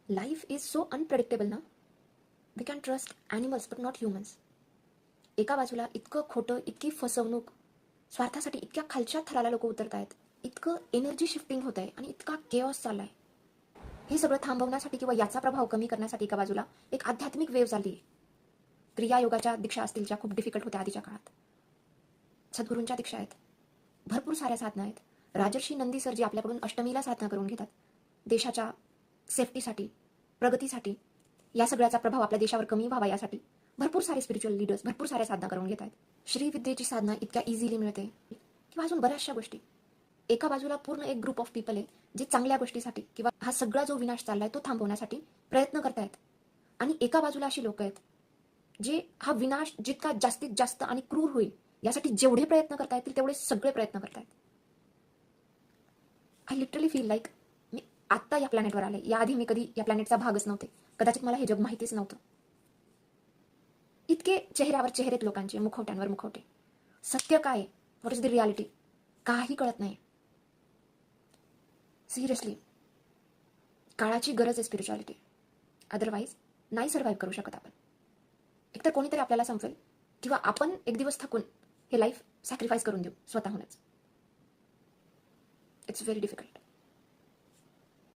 Life is so unpredictable ना. We can trust animals but not humans. एका बाजूला इतकं खोटं, इतकी फसवणूक, स्वार्थासाठी इतक्या खालच्या थराला लोक उतरत आहेत, इतकं एनर्जी शिफ्टिंग होत आहे आणि इतका केऑस चाललाय. हे सगळं थांबवण्यासाठी किंवा याचा प्रभाव कमी करण्यासाठी एका बाजूला एक आध्यात्मिक वेव चालली आहे. क्रियायोगाच्या दीक्षा असतील ज्या खूप डिफिकल्ट होत्या आधीच्या काळात, सद्गुरूंच्या दीक्षा आहेत, भरपूर साऱ्या साधना आहेत. राजर्षी नंदी सर जी आपल्याकडून अष्टमीला साधना करून घेतात देशाच्या सेफ्टीसाठी, प्रगतीसाठी, या सगळ्याचा प्रभाव आपल्या देशावर कमी व्हावा यासाठी भरपूर सारे स्पिरिच्युअल लीडर्स भरपूर साऱ्या साधना करून घेत आहेत. श्रीविद्येची साधना इतक्या इझिली मिळते किंवा अजून बऱ्याचशा गोष्टी. एका बाजूला पूर्ण एक ग्रुप ऑफ पीपल आहे जे चांगल्या गोष्टीसाठी किंवा हा सगळा जो विनाश चाललाय तो थांबवण्यासाठी प्रयत्न करतायत, आणि एका बाजूला अशी लोक आहेत जे हा विनाश जितका जास्तीत जास्त आणि क्रूर होईल यासाठी जेवढे प्रयत्न करता येतील तेवढे सगळे प्रयत्न करतायत. आय लिटरली फील लाईक मी आत्ता या प्लॅनेटवर आले. याआधी मी कधी या प्लॅनेटचा भागच नव्हते. कदाचित मला हे जग माहितीच नव्हतं. इतके चेहऱ्यावर चेहरेत लोकांचे, मुखवट्यांवर मुखवटे. सत्य काय, व्हॉट इज द रियालिटी, काही कळत नाही. सिरियसली काळाची गरज आहे स्पिरिच्युअलिटी. अदरवाईज नाही सर्व्हाइव्ह करू शकत आपण. एकतर कोणीतरी आपल्याला संपवेल किंवा आपण एक दिवस थकून हे लाईफ सॅक्रिफाईस करून देऊ स्वतःहूनच. It's very difficult.